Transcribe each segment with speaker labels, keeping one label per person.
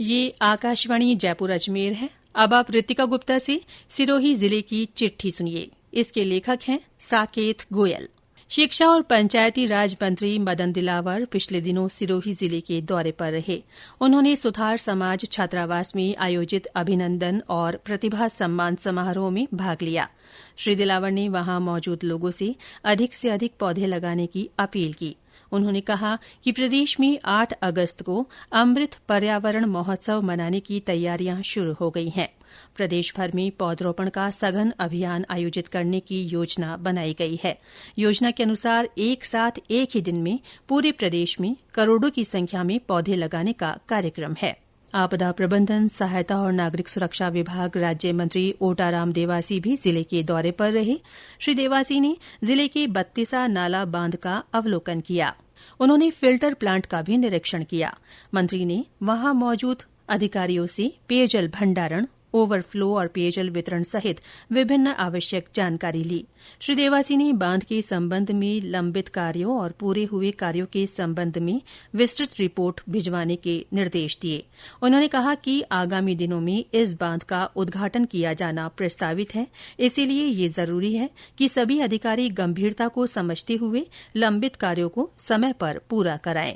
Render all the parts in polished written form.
Speaker 1: ये आकाशवाणी जयपुर अजमेर है। अब आप ऋतिका गुप्ता से सिरोही जिले की चिट्ठी सुनिए। इसके लेखक हैं साकेत गोयल। शिक्षा और पंचायती राज मंत्री मदन दिलावर पिछले दिनों सिरोही जिले के दौरे पर रहे। उन्होंने सुथार समाज छात्रावास में आयोजित अभिनंदन और प्रतिभा सम्मान समारोह में भाग लिया। श्री दिलावर ने वहां मौजूद लोगों से अधिक पौधे लगाने की अपील की। उन्होंने कहा कि प्रदेश में 8 अगस्त को अमृत पर्यावरण महोत्सव मनाने की तैयारियां शुरू हो गई हैं। प्रदेश भर में पौधरोपण का सघन अभियान आयोजित करने की योजना बनाई गई है। योजना के अनुसार एक साथ एक ही दिन में पूरे प्रदेश में करोड़ों की संख्या में पौधे लगाने का कार्यक्रम है। आपदा प्रबंधन, सहायता और नागरिक सुरक्षा विभाग राज्य मंत्री ओटाराम देवासी भी जिले के दौरे पर रहे। श्री देवासी ने जिले के बत्तीसा नाला बांध का अवलोकन किया। उन्होंने फिल्टर प्लांट का भी निरीक्षण किया। मंत्री ने वहां मौजूद अधिकारियों से पेयजल भंडारण, ओवरफ्लो और पेयजल वितरण सहित विभिन्न आवश्यक जानकारी ली। श्री देवासी ने बांध के संबंध में लंबित कार्यों और पूरे हुए कार्यों के संबंध में विस्तृत रिपोर्ट भिजवाने के निर्देश दिए। उन्होंने कहा कि आगामी दिनों में इस बांध का उद्घाटन किया जाना प्रस्तावित है, इसीलिए ये जरूरी है कि सभी अधिकारी गंभीरता को समझते हुए लंबित कार्यों को समय पर पूरा कराएं।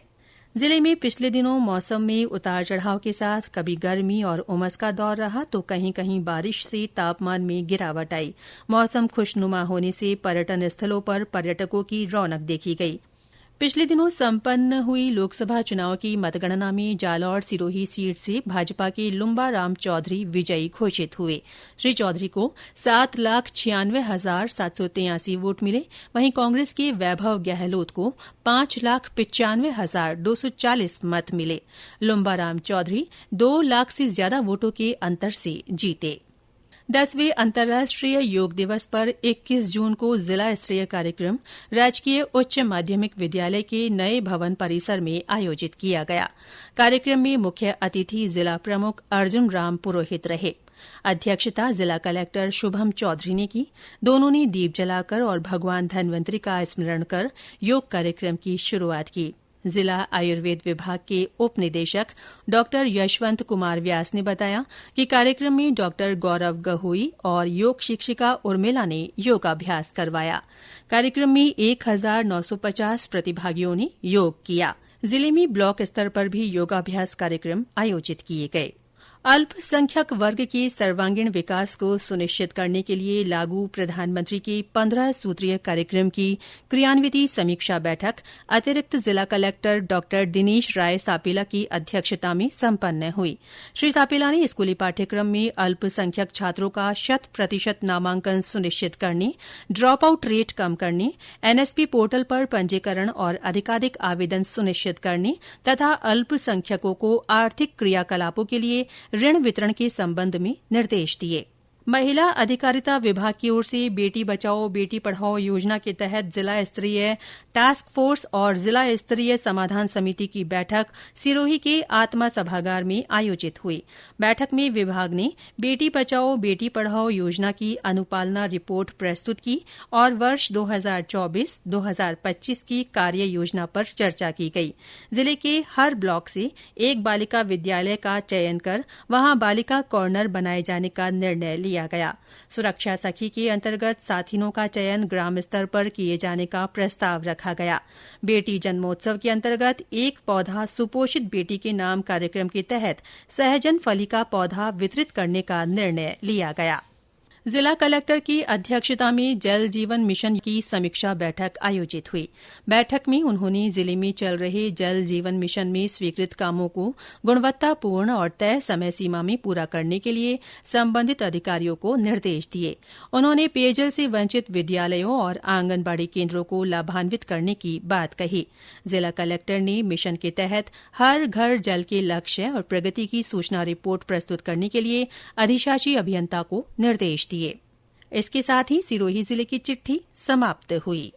Speaker 1: जिले में पिछले दिनों मौसम में उतार चढ़ाव के साथ कभी गर्मी और उमस का दौर रहा तो कहीं कहीं बारिश से तापमान में गिरावट आई। मौसम खुशनुमा होने से पर्यटन स्थलों पर पर्यटकों की रौनक देखी गई। पिछले दिनों संपन्न हुई लोकसभा चुनाव की मतगणना में जालौर सिरोही सीट से भाजपा के लुम्बा राम चौधरी विजयी घोषित हुए। श्री चौधरी को 7,96,783 वोट मिले। वहीं कांग्रेस के वैभव गहलोत को 5,95,240 मत मिले। लुम्बा राम चौधरी 2 लाख से ज्यादा वोटों के अंतर से जीते। 10वें अंतर्राष्ट्रीय योग दिवस पर 21 जून को जिला स्तरीय कार्यक्रम राजकीय उच्च माध्यमिक विद्यालय के नए भवन परिसर में आयोजित किया गया। कार्यक्रम में मुख्य अतिथि जिला प्रमुख अर्जुन राम पुरोहित रहे। अध्यक्षता जिला कलेक्टर शुभम चौधरी ने की। दोनों ने दीप जलाकर और भगवान धन्वंतरी का स्मरण कर योग कार्यक्रम की शुरूआत की। जिला आयुर्वेद विभाग के उप निदेशक डॉ यशवंत कुमार व्यास ने बताया कि कार्यक्रम में डॉ गौरव गहोई और योग शिक्षिका उर्मिला ने योगाभ्यास करवाया। कार्यक्रम में 1,950 प्रतिभागियों ने योग किया। जिले में ब्लॉक स्तर पर भी योगाभ्यास कार्यक्रम आयोजित किए गए। अल्पसंख्यक वर्ग के सर्वांगीण विकास को सुनिश्चित करने के लिए लागू प्रधानमंत्री के 15 सूत्रीय कार्यक्रम की क्रियान्विति समीक्षा बैठक अतिरिक्त जिला कलेक्टर डॉ दिनेश राय सापेला की अध्यक्षता में संपन्न हुई। श्री सापेला ने स्कूली पाठ्यक्रम में अल्पसंख्यक छात्रों का 100% नामांकन सुनिश्चित करने, ड्रॉप आउट रेट कम करने, एनएसपी पोर्टल पर पंजीकरण और अधिकाधिक आवेदन सुनिश्चित करने तथा अल्पसंख्यकों को आर्थिक क्रियाकलापों के लिए ऋण वितरण के संबंध में निर्देश दिए। महिला अधिकारिता विभाग की ओर से बेटी बचाओ बेटी पढ़ाओ योजना के तहत जिला स्तरीय टास्क फोर्स और जिला स्तरीय समाधान समिति की बैठक सिरोही के आत्मा सभागार में आयोजित हुई। बैठक में विभाग ने बेटी बचाओ बेटी पढ़ाओ योजना की अनुपालना रिपोर्ट प्रस्तुत की और वर्ष 2024-2025 की कार्य योजना पर चर्चा की गई। जिले के हर ब्लॉक से एक बालिका विद्यालय का चयन कर वहां बालिका कॉर्नर बनाए जाने का निर्णय लिया गया। सुरक्षा सखी के अंतर्गत साथिनों का चयन ग्राम स्तर पर किए जाने का प्रस्ताव रखा गया। बेटी जन्मोत्सव के अंतर्गत एक पौधा सुपोषित बेटी के नाम कार्यक्रम के तहत सहजन फली का पौधा वितरित करने का निर्णय लिया गया। जिला कलेक्टर की अध्यक्षता में जल जीवन मिशन की समीक्षा बैठक आयोजित हुई। बैठक में उन्होंने जिले में चल रहे जल जीवन मिशन में स्वीकृत कामों को गुणवत्तापूर्ण और तय समय सीमा में पूरा करने के लिए संबंधित अधिकारियों को निर्देश दिए। उन्होंने पेयजल से वंचित विद्यालयों और आंगनबाड़ी केन्द्रों को लाभान्वित करने की बात कही। जिला कलेक्टर ने मिशन के तहत हर घर जल के लक्ष्य और प्रगति की सूचना रिपोर्ट प्रस्तुत करने के लिए अधिशासी अभियंता को निर्देश दिए। इसके साथ ही सिरोही जिले की चिट्ठी समाप्त हुई।